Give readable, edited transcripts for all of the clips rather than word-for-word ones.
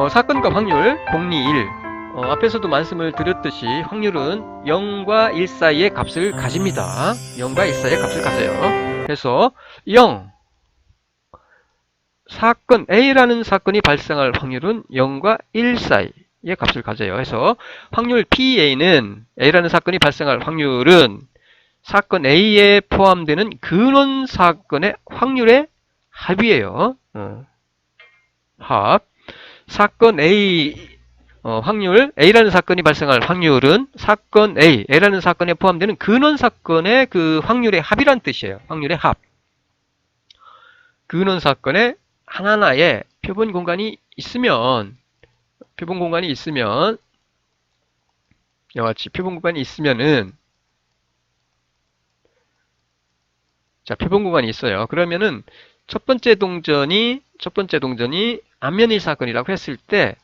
사건과 확률 공리 1. 앞에서도 말씀을 드렸듯이 확률은 0과 1 사이의 값을 가집니다. 0과 1 사이의 값을 가져요. 그래서 0, 사건 A라는 사건이 발생할 확률은 0과 1 사이의 값을 가져요. 그래서 확률 PA는 A라는 사건이 발생할 확률은 사건 A에 포함되는 근원 사건의 확률의 합이에요. 합. 사건 A 확률 A라는 사건이 발생할 확률은 사건 A라는 사건에 포함되는 근원 사건의 그 확률의 합이란 뜻이에요. 확률의 합. 근원 사건에 하나하나의 표본 공간이 있으면 이와 같이 표본 공간이 있으면은 자, 표본 공간이 있어요. 그러면은 첫 번째 동전이 안면일 사건이라고 했을 때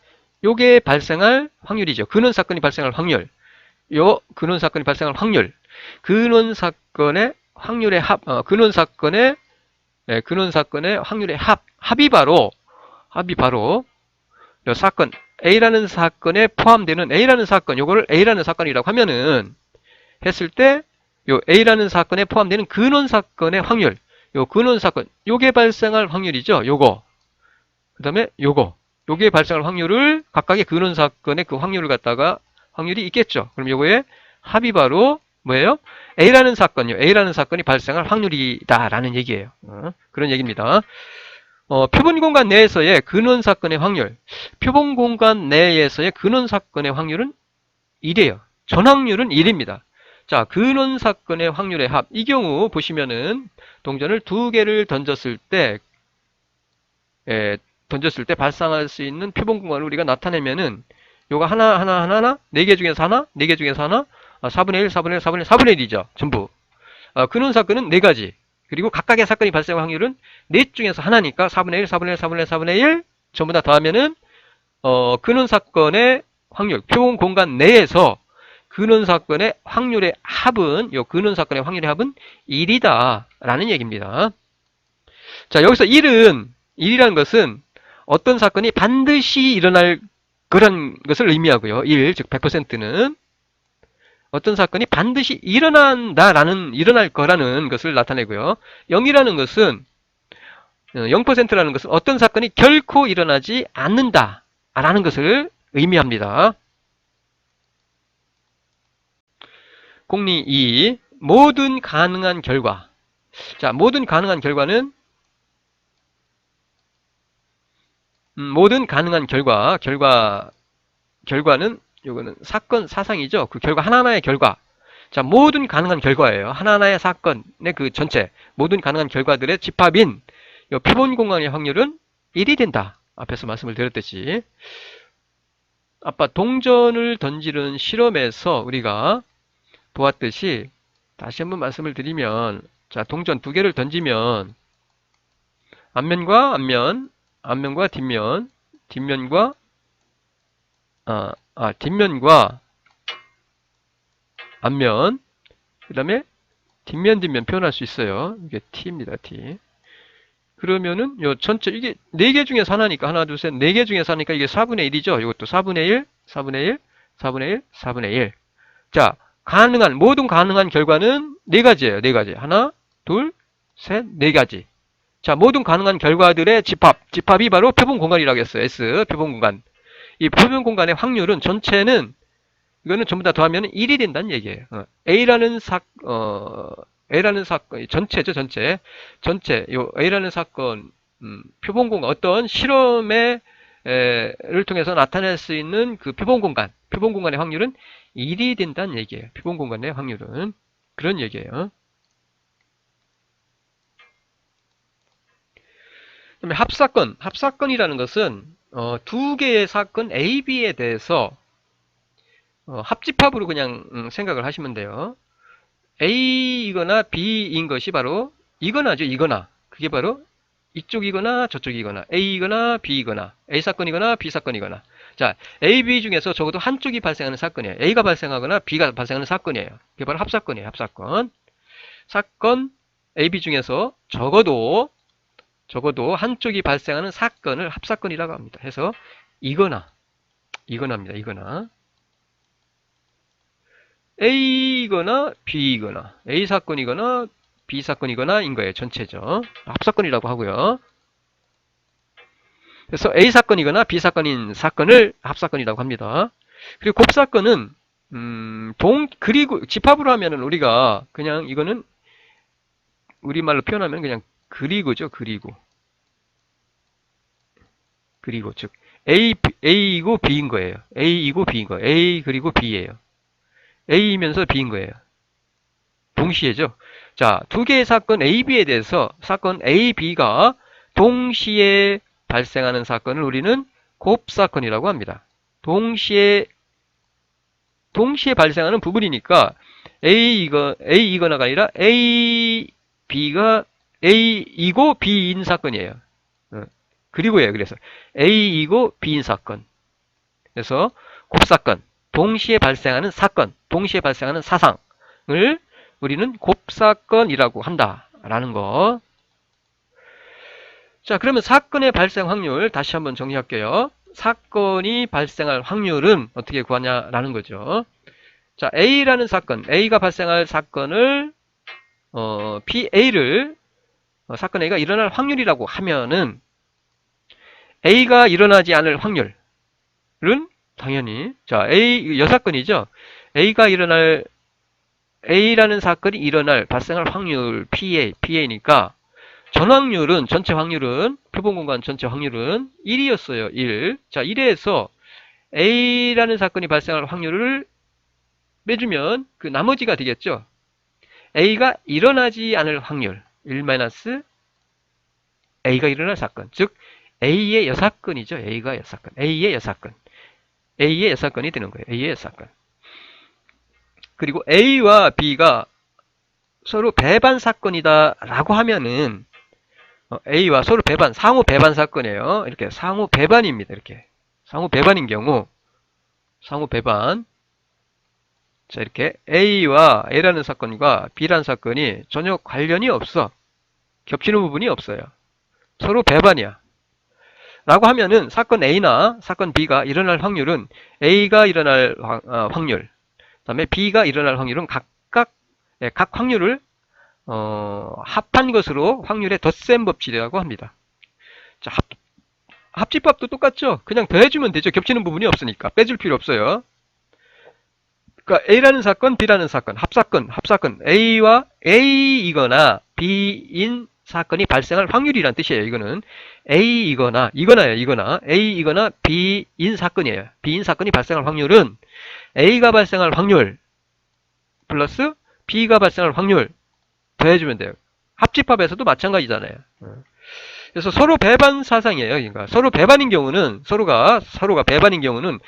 요게 발생할 확률이죠. 근원 사건이 발생할 확률. 근원 사건이 발생할 확률. 근원 사건의 확률의 합, 근원 사건의 확률의 합이 바로 요 사건 A라는 사건에 포함되는 A라는 사건, 요거를 A라는 사건이라고 하면은 했을 때 요 A라는 사건에 포함되는 근원 사건의 확률, 요 근원 사건, 요게 발생할 확률이죠. 그다음에 요게 발생할 확률을 각각의 근원 사건의 그 확률을 갖다가 확률이 있겠죠. 그럼 요거의 합이 바로 뭐예요? A라는 사건이 발생할 확률이다라는 얘기예요. 그런 얘기입니다. 표본 공간 내에서의 근원 사건의 확률, 표본 공간 내에서의 근원 사건의 확률은 1이에요. 전확률은 1입니다. 자, 근원 사건의 확률의 합. 이 경우 보시면은 동전을 두 개를 던졌을 때 발생할 수 있는 표본 공간을 우리가 나타내면은 요거 하나, 네 개 중에서 하나, 4분의 1, 4분의 1, 4분의 1, 4분의 1이죠. 전부. 근원 사건은 네 가지. 그리고 각각의 사건이 발생할 확률은 넷 중에서 하나니까 4분의 1, 4분의 1, 4분의 1, 4분의 1 전부 다 더하면은 근원 사건의 확률, 표본 공간 내에서 근원 사건의 확률의 합은 근원 사건의 확률의 합은 1이다라는 얘기입니다. 자, 여기서 1이라는 것은 어떤 사건이 반드시 일어날 그런 것을 의미하고요. 1, 즉 100%는 어떤 사건이 반드시 일어날 거라는 것을 나타내고요. 0이라는 것은 0%라는 것은 어떤 사건이 결코 일어나지 않는다라는 것을 의미합니다. 공리 2. 모든 가능한 결과. 자, 모든 가능한 결과는 모든 가능한 결과는 요거는 사건 사상이죠. 그 결과 하나하나의 결과. 자, 모든 가능한 결과예요. 하나하나의 사건의 그 전체 모든 가능한 결과들의 집합인 요 표본 공간의 확률은 1이 된다. 앞에서 말씀을 드렸듯이 아까 동전을 던지는 실험에서 우리가 보았듯이 다시 한번 말씀을 드리면 자, 동전 두 개를 던지면 앞면과 앞면, 앞면과 뒷면, 뒷면과 앞면, 그 다음에 뒷면 표현할 수 있어요. 이게 T입니다, T. 그러면은 요 전체 이게 4개 중에서 하나니까 하나, 둘, 셋, 4개 중에서 하나니까 이게 4분의 1이죠. 이것도 4분의 1, 4분의 1, 4분의 1, 4분의 1. 자, 모든 가능한 결과는 4가지예요. 4가지. 하나, 둘, 셋, 4가지. 자, 모든 가능한 결과들의 집합이 바로 표본 공간이라고 했어요. S, 표본 공간. 이 표본 공간의 확률은 전체는 이거는 전부 다 더하면 1이 된다는 얘기예요. A라는 사건, 전체죠, 전체. 요 A라는 사건, 표본 공간, 어떤 실험을 통해서 나타낼 수 있는 그 표본 공간의 확률은 1이 된다는 얘기예요. 표본 공간의 확률은. 그런 얘기예요. 그다음에 합사건이라는 것은 두 개의 사건 A, B에 대해서 합집합으로 그냥 생각을 하시면 돼요. A이거나 B인 것이 바로 이거나죠. 그게 바로 이쪽이거나 저쪽이거나 A이거나 B이거나 A 사건이거나 B 사건이거나. 자, A, B 중에서 적어도 한쪽이 발생하는 사건이에요. A가 발생하거나 B가 발생하는 사건이에요. 그게 바로 합사건이에요. 합사건. 사건 A, B 중에서 적어도 한쪽이 발생하는 사건을 합사건이라고 합니다. 해서 이거나입니다. 이거나. A이거나 B이거나, A 사건이거나 B 사건이거나 인 거예요. 전체죠. 합사건이라고 하고요. 그래서 A 사건이거나 B 사건인 사건을 합사건이라고 합니다. 그리고 곱사건은 그리고 집합으로 하면은 우리가 그냥 이거는 우리말로 표현하면 그냥 그리고죠. 그리고 즉 A이고 B인 거예요. A이고 B인 거예요. A 그리고 B예요. A이면서 B인 거예요. 동시에죠. 자, 두 개의 사건 A, B에 대해서 사건 A, B가 동시에 발생하는 사건을 우리는 곱사건이라고 합니다. 동시에 발생하는 부분이니까 A이거나가 아니라 A, B가 A이고 B인 사건이에요. 그리고예요. 그래서 A이고 B인 사건. 그래서 곱사건, 동시에 발생하는 사건, 동시에 발생하는 사상을 우리는 곱사건이라고 한다라는 거. 자, 그러면 사건의 발생 확률 다시 한번 정리할게요. 사건이 발생할 확률은 어떻게 구하냐라는 거죠. 자, A라는 사건, A가 발생할 사건을 A를 사건 A가 일어날 확률이라고 하면은 A가 일어나지 않을 확률은 당연히 자, 여사건이죠. A라는 사건이 발생할 확률 PA니까 전체 확률은 표본공간 전체 확률은 1이었어요. 1. 자, 1에서 A라는 사건이 발생할 확률을 빼주면 그 나머지가 되겠죠. A가 일어나지 않을 확률 1 A가 일어날 사건. 즉 A의 여사건이죠. A의 여사건이 되는 거예요. A의 여사건. 그리고 A와 B가 서로 배반 사건이다 라고 하면은 A와 서로 상호 배반 사건이에요. 이렇게 상호 배반입니다. 이렇게 상호 배반인 경우 상호 배반. 자, 이렇게 A라는 사건과 B라는 사건이 전혀 관련이 없어. 겹치는 부분이 없어요. 서로 배반이야. 라고 하면은 사건 A나 사건 B가 일어날 확률은 A가 일어날 확률, 그 다음에 B가 일어날 확률은 각 확률을 합한 것으로 확률의 덧셈 법칙이라고 합니다. 자, 합집합도 똑같죠? 그냥 더해주면 되죠. 겹치는 부분이 없으니까. 빼줄 필요 없어요. 그러니까 A라는 사건, B라는 사건, 합사건. A와 A이거나 B인 사건이 발생할 확률이란 뜻이에요. 이거는 A이거나 A이거나 B인 사건이에요. B인 사건이 발생할 확률은 A가 발생할 확률 플러스 B가 발생할 확률 더해주면 돼요. 합집합에서도 마찬가지잖아요. 그래서 서로 배반 사상이에요. 그러니까 서로 배반인 경우는 서로가 배반인 경우는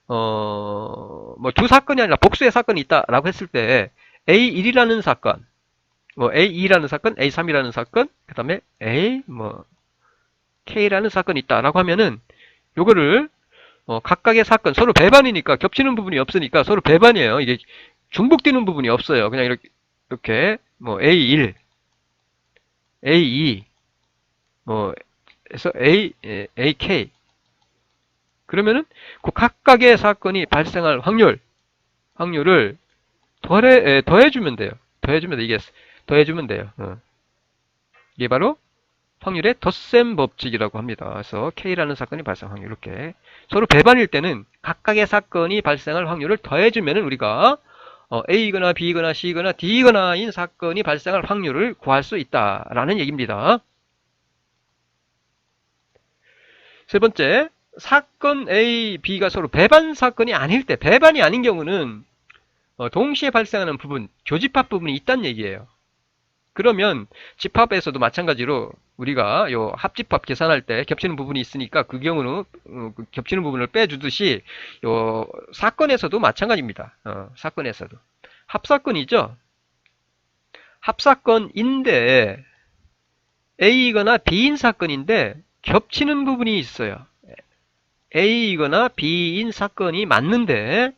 뭐 두 사건이 아니라 복수의 사건이 있다라고 했을 때 A1이라는 사건, 뭐 A2라는 사건, A3이라는 사건, 그 다음에 K라는 사건이 있다라고 하면은 요거를 각각의 사건 서로 배반이니까 겹치는 부분이 없으니까 서로 배반이에요. 이게 중복되는 부분이 없어요. 그냥 이렇게 뭐 A1, A2 해서 AK 그러면은 그 각각의 사건이 발생할 확률을 더해주면 돼요. 더해주면 돼요. 이게 바로 확률의 덧셈 법칙이라고 합니다. 그래서 K라는 사건이 발생할 확률 이렇게 서로 배반일 때는 각각의 사건이 발생할 확률을 더해주면은 우리가 A거나 B거나 C거나 D거나인 사건이 발생할 확률을 구할 수 있다라는 얘기입니다. 세 번째, 사건 A, B가 서로 배반 사건이 아닐 때, 배반이 아닌 경우는 동시에 발생하는 부분, 교집합 부분이 있다는 얘기예요. 그러면 집합에서도 마찬가지로 우리가 요 합집합 계산할 때 겹치는 부분이 있으니까 그 경우는 겹치는 부분을 빼주듯이 요 사건에서도 마찬가지입니다. 사건에서도 합사건이죠. 합사건인데 A이거나 B인 사건인데 겹치는 부분이 있어요. A이거나 B인 사건이 맞는데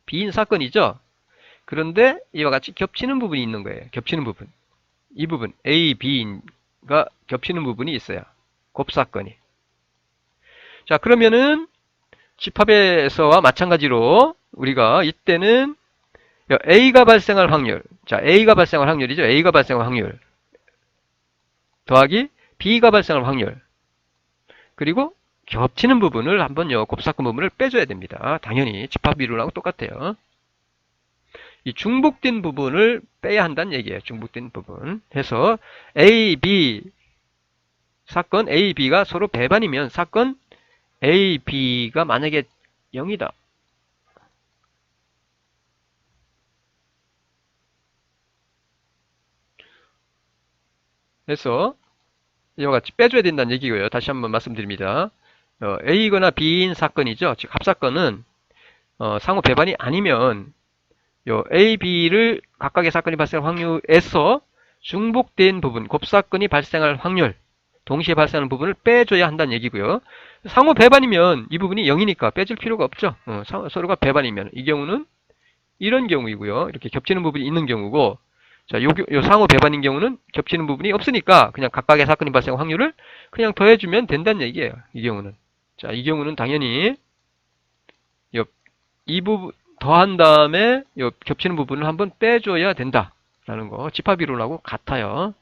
B인 사건이죠. 그런데 이와 같이 겹치는 부분이 있는 거예요. 겹치는 부분. 이 부분 A, B가 겹치는 부분이 있어요. 곱사건이. 자, 그러면은 집합에서와 마찬가지로 우리가 이때는 A가 발생할 확률, 자 A가 발생할 확률이죠. A가 발생할 확률 더하기 B가 발생할 확률, 그리고 겹치는 부분을 한번요 곱사건 부분을 빼줘야 됩니다. 당연히 집합 이론하고 똑같아요. 이 중복된 부분을 빼야 한다는 얘기예요. 중복된 부분 해서 A, B 사건 A, B가 서로 배반이면 사건 A, B가 만약에 0이다. 그래서 이와 같이 빼줘야 된다는 얘기고요. 다시 한번 말씀드립니다. A거나 B인 사건이죠. 즉 합사건은 상호 배반이 아니면 A, B를 각각의 사건이 발생할 확률에서 중복된 부분, 곱사건이 발생할 확률, 동시에 발생하는 부분을 빼줘야 한다는 얘기고요. 상호 배반이면 이 부분이 0이니까 빼줄 필요가 없죠. 서로가 배반이면 이 경우는 이런 경우이고요. 이렇게 겹치는 부분이 있는 경우고, 자, 요 상호 배반인 경우는 겹치는 부분이 없으니까 그냥 각각의 사건이 발생할 확률을 그냥 더해주면 된다는 얘기예요. 이 경우는. 자, 이 경우는 당연히 이 부분 더한 다음에 겹치는 부분을 한번 빼줘야 된다라는 거 집합이론하고 같아요.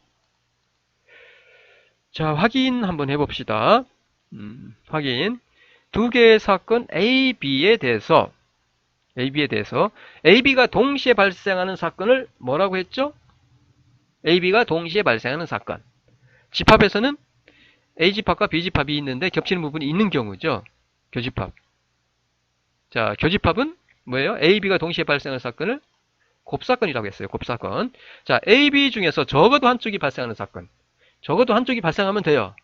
자, 확인 한번 해봅시다. 확인. 두 개의 사건 A, B에 대해서 AB가 동시에 발생하는 사건을 뭐라고 했죠? AB가 동시에 발생하는 사건. 집합에서는 A집합과 B집합이 있는데 겹치는 부분이 있는 경우죠. 교집합. 자, 교집합은 뭐예요? AB가 동시에 발생하는 사건을 곱사건이라고 했어요. 곱사건. 자, AB 중에서 적어도 한쪽이 발생하는 사건. 적어도 한쪽이 발생하면 돼요.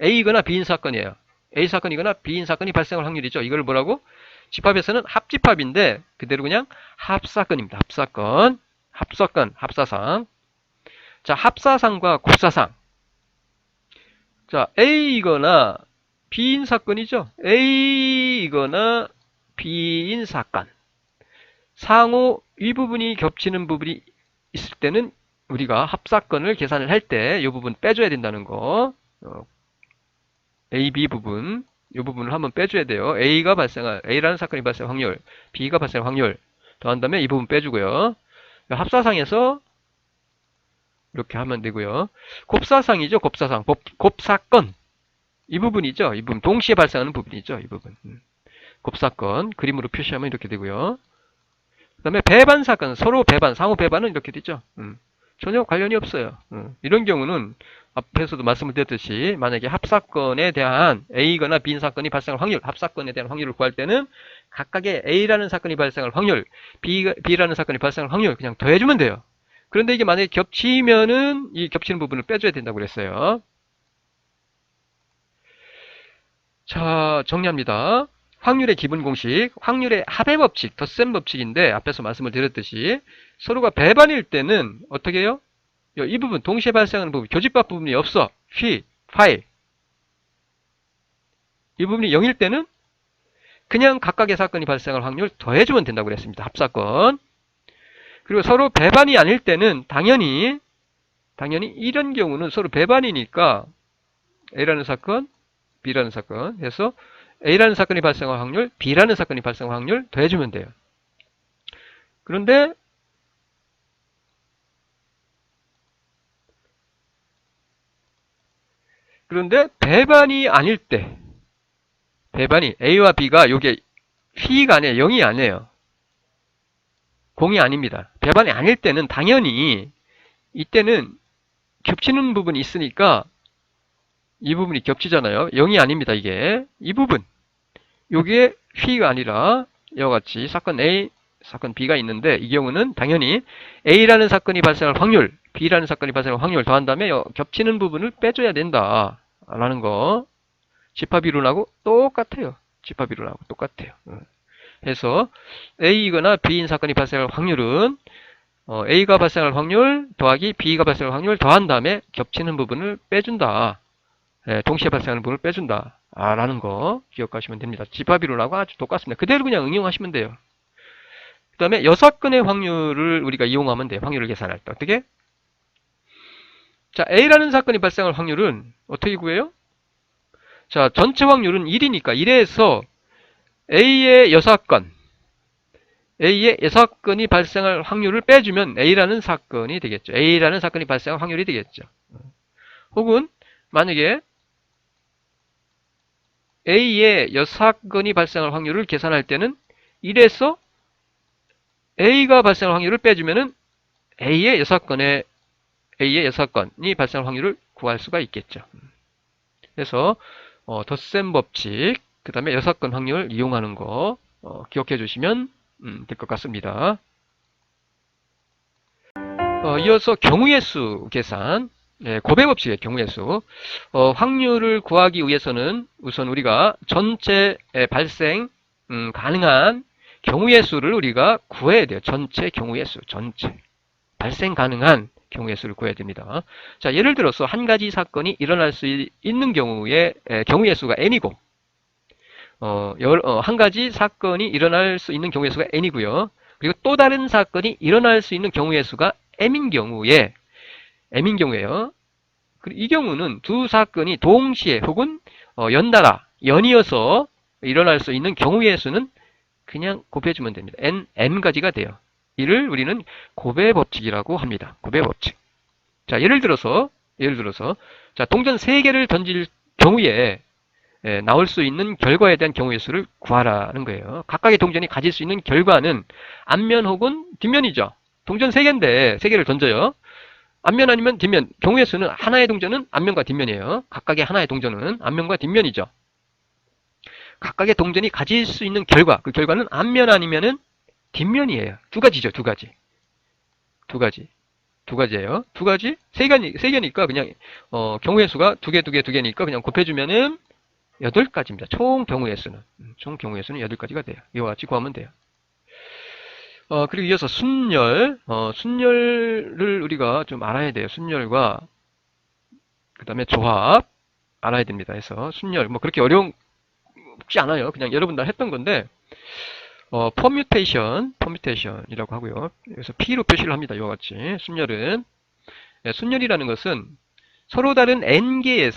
A이거나 B인 사건이에요. A 사건이거나 B인 사건이 발생할 확률이죠. 이걸 뭐라고? 집합에서는 합집합인데 그대로 그냥 합사건입니다. 합사건. 합사건, 합사상. 자, 합사상과 곱사상. 자, A이거나 B인 사건이죠. A이거나 B인 사건. 상호 이 부분이 겹치는 부분이 있을 때는 우리가 합사건을 계산을 할 때 이 부분 빼줘야 된다는 거. A, B 부분, 이 부분을 한번 빼줘야 돼요. A라는 사건이 발생할 확률, B가 발생할 확률 더한 다음에 이 부분 빼주고요. 합사상에서 이렇게 하면 되고요. 곱사상이죠. 곱사상. 곱사건. 이 부분이죠. 이 부분. 동시에 발생하는 부분이죠. 이 부분. 곱사건. 그림으로 표시하면 이렇게 되고요. 그 다음에 배반사건. 서로 배반, 상호 배반은 이렇게 되죠. 전혀 관련이 없어요. 이런 경우는 앞에서도 말씀을 드렸듯이 만약에 합사건에 대한 A거나 B인 사건이 발생할 확률, 합사건에 대한 확률을 구할 때는 각각의 A라는 사건이 발생할 확률, B라는 사건이 발생할 확률 그냥 더해주면 돼요. 그런데 이게 만약에 겹치면은 이 겹치는 부분을 빼줘야 된다고 그랬어요. 자, 정리합니다. 확률의 기본 공식, 확률의 합의 법칙, 덧셈 법칙인데 앞에서 말씀을 드렸듯이 서로가 배반일 때는 어떻게 해요? 이 부분, 동시에 발생하는 부분, 교집합 부분이 없어. 파이. 이 부분이 0일 때는 그냥 각각의 사건이 발생할 확률 더해주면 된다고 그랬습니다. 합사건. 그리고 서로 배반이 아닐 때는 당연히 이런 경우는 서로 배반이니까 A라는 사건, B라는 사건 해서 A라는 사건이 발생할 확률, B라는 사건이 발생할 확률 더해주면 돼요. 그런데 배반이 아닐 때, 배반이 A와 B가 요게 P가 아니에요. 0이 아니에요. 0이 아닙니다. 배반이 아닐 때는 당연히 이때는 겹치는 부분이 있으니까 이 부분이 겹치잖아요. 0이 아닙니다. 이게 이 부분 요게 P가 아니라 이와 같이 사건 A, 사건 B가 있는데 이 경우는 당연히 A라는 사건이 발생할 확률, B라는 사건이 발생할 확률 더한 다음에 겹치는 부분을 빼줘야 된다 라는 거 집합이론하고 똑같아요. 집합이론하고 똑같아요. 해서 A이거나 B인 사건이 발생할 확률은 A가 발생할 확률 더하기 B가 발생할 확률 더한 다음에 겹치는 부분을 빼준다. 동시에 발생하는 부분을 빼준다. 라는 거 기억하시면 됩니다. 집합이론하고 아주 똑같습니다. 그대로 그냥 응용하시면 돼요. 그 다음에 여사건의 확률을 우리가 이용하면 돼요. 확률을 계산할 때. 어떻게? 자, A라는 사건이 발생할 확률은 어떻게 구해요? 자, 전체 확률은 1이니까 1에서 A의 6건, A의 6건이 발생할 확률을 빼주면 A라는 사건이 되겠죠. A라는 사건이 발생할 확률이 되겠죠. 혹은 만약에 A의 6건이 발생할 확률을 계산할 때는 1에서 A가 발생할 확률을 빼주면은 A의 6건이 발생할 확률을 구할 수가 있겠죠. 그래서 덧셈 법칙, 그 다음에 6건 확률 이용하는 거 기억해 주시면 될 것 같습니다. 이어서 경우의 수 계산, 곱의 법칙의 경우의 수. 확률을 구하기 위해서는 우선 우리가 전체 발생 가능한 경우의 수를 우리가 구해야 돼요. 전체 경우의 수, 전체 발생 가능한 경우의 수를 구해야 됩니다. 자, 예를 들어서 한 가지 사건이 일어날 수 있는 경우의 수가 n이고, 한 가지 사건이 일어날 수 있는 경우의 수가 n이고요. 그리고 또 다른 사건이 일어날 수 있는 경우의 수가 m인 경우에요. 그리고 이 경우는 두 사건이 동시에 혹은 연달아, 연이어서 일어날 수 있는 경우의 수는 그냥 곱해주면 됩니다. n가지가 돼요. 이를 우리는 곱의 법칙이라고 합니다. 곱의 법칙. 자, 예를 들어서, 자, 동전 3개를 던질 경우에 나올 수 있는 결과에 대한 경우의 수를 구하라는 거예요. 각각의 동전이 가질 수 있는 결과는 앞면 혹은 뒷면이죠. 동전 3개인데 3개를 던져요. 앞면 아니면 뒷면. 경우의 수는 하나의 동전은 앞면과 뒷면이에요. 각각의 하나의 동전은 앞면과 뒷면이죠. 각각의 동전이 가질 수 있는 결과, 그 결과는 앞면 아니면은 뒷면이에요. 두 가지죠, 두 가지. 두 가지예요. 두 가지? 세 개니까 그냥 경우의 수가 두 개니까 그냥 곱해주면은 8가지입니다. 총 경우의 수는 8가지가 돼요. 이와 같이 구하면 돼요. 그리고 이어서 순열. 순열을 우리가 좀 알아야 돼요. 순열과 그 다음에 조합 알아야 됩니다. 그래서 순열 뭐 그렇게 어렵지 않아요. 그냥 여러분 다 했던 건데 퍼뮤테이션이라고 하고요. 그래서 P로 표시를 합니다. 이와 같이 순열은 순열이라는 것은 서로 다른 N개예요.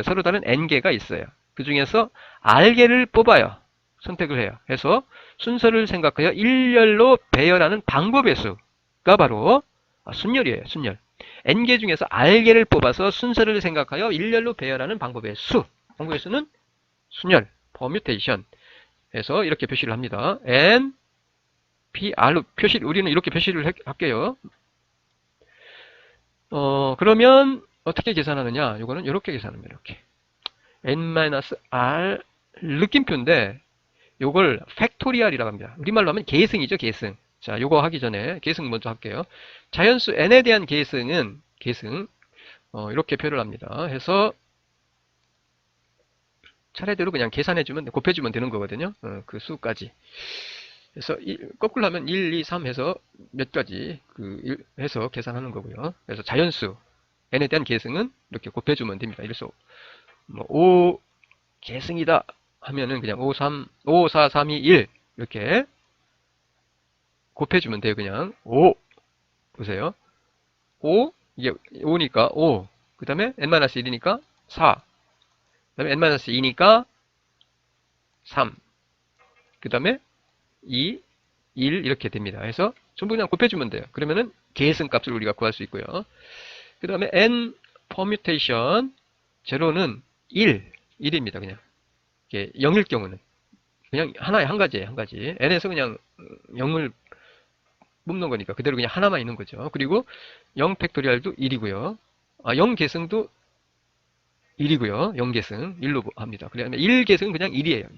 서로 다른 N개가 있어요. 그 중에서 R개를 뽑아요. 선택을 해요. 해서 순서를 생각하여 일렬로 배열하는 방법의 수가 바로 순열이에요. 순열. N개 중에서 R개를 뽑아서 순서를 생각하여 일렬로 배열하는 방법의 수는 순열, 퍼뮤테이션. 해서 이렇게 표시를 합니다. N, P, R로 우리는 이렇게 표시를 할게요. 그러면 어떻게 계산하느냐? 이거는 이렇게 계산합니다. 이렇게. N-R 느낌표인데 요걸 팩토리얼이라고 합니다. 우리말로 하면 계승이죠, 계승. 자, 요거 하기 전에 계승 먼저 할게요. 자연수 n에 대한 계승은 이렇게 표현을 합니다. 해서 차례대로 그냥 계산해주면, 곱해주면 되는 거거든요. 그 수까지. 그래서 거꾸로 하면 1, 2, 3 해서 몇 가지 해서 계산하는 거고요. 그래서 자연수 n에 대한 계승은 이렇게 곱해주면 됩니다. 이래서 뭐 5 계승이다 하면은 그냥 5, 4, 3, 2, 1 이렇게 곱해주면 돼요. 그냥 5 보세요. 5 이게 5니까 5 그 다음에 n-1이니까 4 그 다음에 n-2니까 3 그 다음에 2, 1 이렇게 됩니다. 그래서 전부 그냥 곱해주면 돼요. 그러면은 계승 값을 우리가 구할 수 있고요. 그 다음에 n 퍼뮤테이션 제로는 1입니다. 그냥 0일 경우는 그냥 하나에 한 가지예요. 한 가지. n에서 그냥 0을 뽑는 거니까 그대로 그냥 하나만 있는 거죠. 그리고 0 팩토리얼도 1이고요. 0 계승도 1이고요. 0 계승 1로 합니다. 그다음에 1 계승은 그냥 1이에요.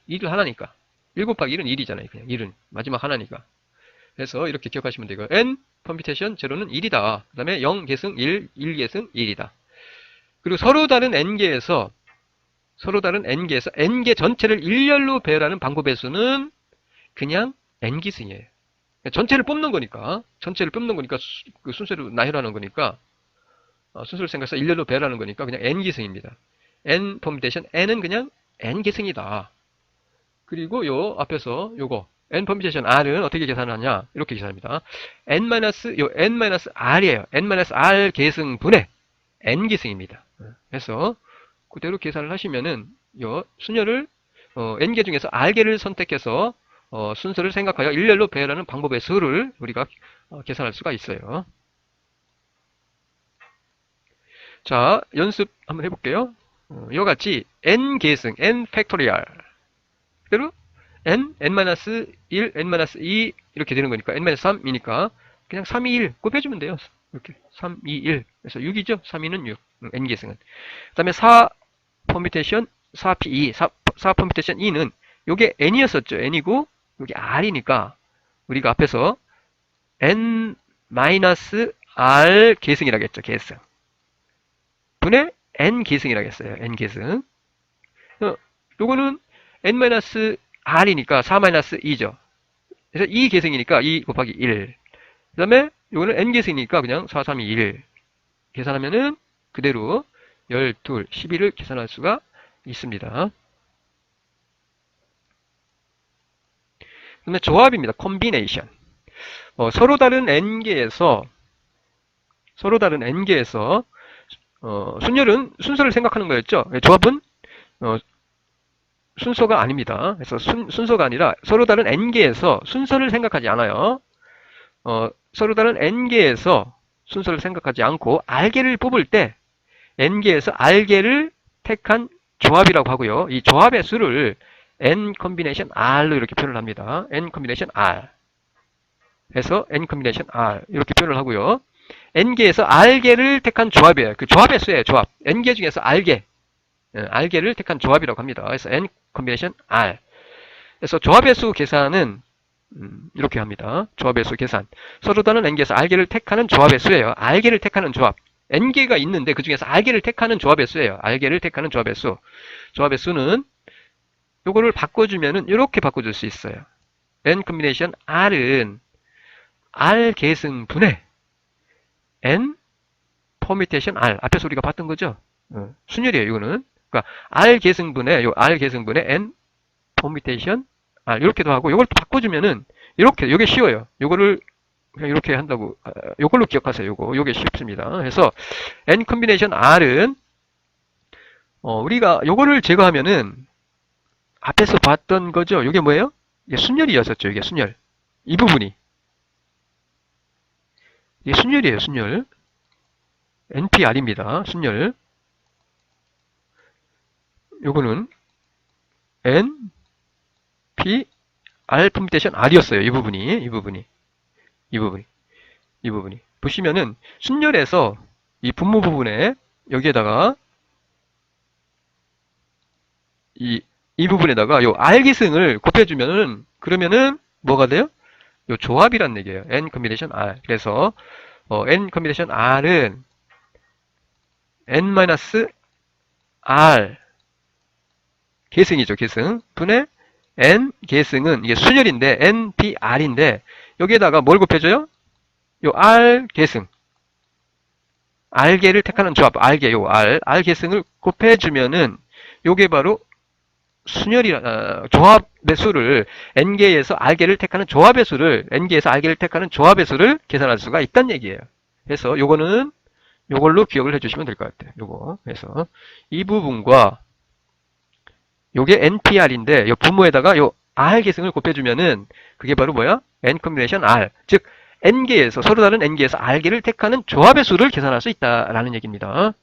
1은 하나니까. 1 곱하기 1은 1이잖아요. 그냥 1은 마지막 하나니까. 그래서 이렇게 기억하시면 되고 n 퍼뮤테이션 제로는 1이다. 그 다음에 0 계승 1, 1 계승 1이다. 그리고 서로 다른 n개에서 n개 전체를 일렬로 배열하는 방법의 수는 그냥 n기승이에요. 전체를 뽑는 거니까 그 순서로 나열하는 거니까 순서를 생각해서 일렬로 배열하는 거니까 그냥 n기승입니다. n 퍼뮤테이션 n은 그냥 n기승이다. 그리고 요 앞에서 요거 n 퍼뮤테이션 r은 어떻게 계산하냐 이렇게 계산합니다. n-r이에요. n-r 계승분의 n기승입니다. 그래서 그대로 계산을 하시면은 요 순열을 n개 중에서 r개를 선택해서 순서를 생각하여 일렬로 배열하는 방법의 수를 우리가 계산할 수가 있어요. 자, 연습 한번 해볼게요. 이와 같이 n 계승, n 팩토리얼 그대로 n-1, n-2 이렇게 되는 거니까 n-3이니까 그냥 3, 2, 1 곱해주면 돼요. 이렇게 3, 2, 1 그래서 6이죠. 3, 2는 6 n계승은. 그 다음에 4 퍼뮤테이션 4p2 4 퍼뮤테이션 2는 요게 n이었었죠. n이고 요게 r이니까 우리가 앞에서 n-r 계승이라고 했죠. 계승 분의 n 계승이라고 했어요. n 계승. 요거는 n-r이니까 4-2죠. 그래서 2 계승이니까 2 곱하기 1. 그 다음에 요거는 n 계승이니까 그냥 4, 3, 2, 1 계산하면은 그대로 12, 12를 계산할 수가 있습니다. 그 다음에 조합입니다. 콤비네이션. 서로 다른 n개에서 순열은 순서를 생각하는 거였죠. 조합은 순서가 아닙니다. 그래서 순서가 아니라 서로 다른 n개에서 순서를 생각하지 않아요. 서로 다른 n개에서 순서를 생각하지 않고 r개를 뽑을 때 n개에서 r개를 택한 조합이라고 하고요. 이 조합의 수를 n 콤비네이션 r로 이렇게 표현을 합니다. n 콤비네이션 r 해서 n 콤비네이션 r 이렇게 표현을 하고요. n개에서 r개를 택한 조합이에요. 그 조합의 수예요. 조합. n개 중에서 r개를 택한 조합이라고 합니다. 그래서 n 콤비네이션 r. 그래서 조합의 수 계산은 이렇게 합니다. 조합의 수 계산. 서로 다른 n개에서 r개를 택하는 조합의 수예요. r개를 택하는 조합. n개가 있는데 그 중에서 r개를 택하는 조합의 수예요. r개를 택하는 조합의 수. 조합의 수는 요거를 바꿔주면은 이렇게 바꿔줄 수 있어요. n 콤비네이션 r은 r 계승분의 n 퍼뮤테이션 r. 앞에서 우리가 봤던 거죠. 순열이에요. 이거는. 그러니까 r 계승분의 n 퍼뮤테이션 r 이렇게도 하고 이걸 또 바꿔주면은 이렇게 요게 쉬워요. 요거를 그냥 이렇게 한다고 요걸로 기억하세요. 요게 쉽습니다. 그래서 n 콤비네이션 r은 우리가 요거를 제거하면은 앞에서 봤던 거죠. 요게 뭐예요? 이게 순열이었었죠. 이게 순열. 이 부분이 이게 순열이에요. 순열. npr입니다. 순열. 요거는 n p r 퍼뮤테이션 r이었어요. 이 부분이 보시면은 순열에서 이 분모 부분에 여기에다가 이 부분에다가 요 r 계승을 곱해주면은 그러면은 뭐가 돼요? 요 조합이란 얘기예요. n 콤비네이션 r. 그래서 n 콤비네이션 r은 n-r 계승이죠. 계승 분의 n 계승은 이게 순열인데 npr인데 여기에다가 뭘 곱해줘요? 요 r 계승 r개를 택하는 조합 r개 요 r 계승을 곱해주면은 요게 바로 조합의 수를 n개에서 r개를 택하는 조합의 수를 n개에서 r개를 택하는 조합의 수를 계산할 수가 있다는 얘기예요. 그래서 요거는 요걸로 기억을 해주시면 될 것 같아요. 요거 그래서 이 부분과 요게 npr인데 요 분모에다가 요 r 계승을 곱해주면은 그게 바로 뭐야? n 콤비네이션 r 즉 n개에서 서로 다른 n개에서 r개를 택하는 조합의 수를 계산할 수 있다라는 얘기입니다.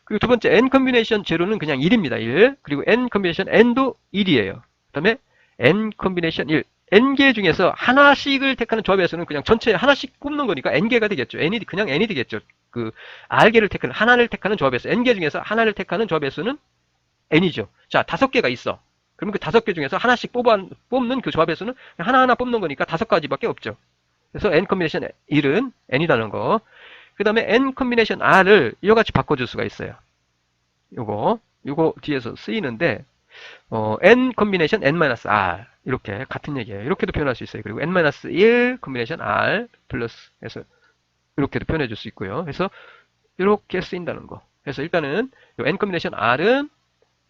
그리고 두 번째 n 콤비네이션 제로는 그냥 1입니다. 1. 그리고 n 콤비네이션 n도 1이에요. 그 다음에 n 콤비네이션 1. n개 중에서 하나씩을 택하는 조합의 수는 그냥 전체 하나씩 꼽는 거니까 n개가 되겠죠. 그냥 n이 되겠죠. 그 r개를 택하는 하나를 택하는 조합의 수. n개 중에서 하나를 택하는 조합의 수는 n이죠. 자, 5개가 있어. 그러면 그 5개 중에서 하나씩 뽑는 그 조합의 수는 하나하나 뽑는 거니까 5가지밖에 없죠. 그래서 n 콤비네이션 1은 n이라는 거. 그 다음에 n 콤비네이션 r을 이와 같이 바꿔줄 수가 있어요. 요거 뒤에서 쓰이는데 n 콤비네이션 n-r 이렇게 같은 얘기예요. 이렇게도 표현할 수 있어요. 그리고 n-1 콤비네이션 r 플러스 해서 이렇게도 표현해 줄 수 있고요. 그래서 이렇게 쓰인다는 거. 그래서 일단은 요 n 콤비네이션 r은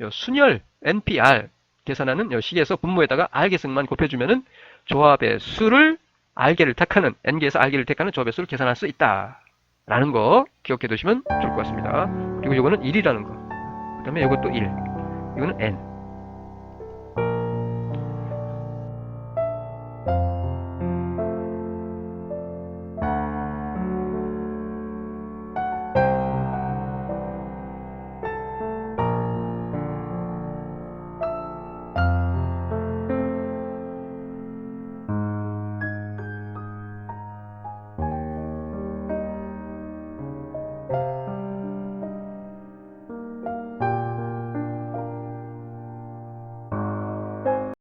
요 순열 npr 계산하는 요 식에서 분모에다가 r 계승만 곱해주면은 조합의 수를 r개를 택하는 n개에서 r개를 택하는 조합의 수를 계산할 수 있다. 라는 거 기억해 두시면 좋을 것 같습니다. 그리고 이거는 1이라는 거. 그 다음에 이것도 1. 이거는 n.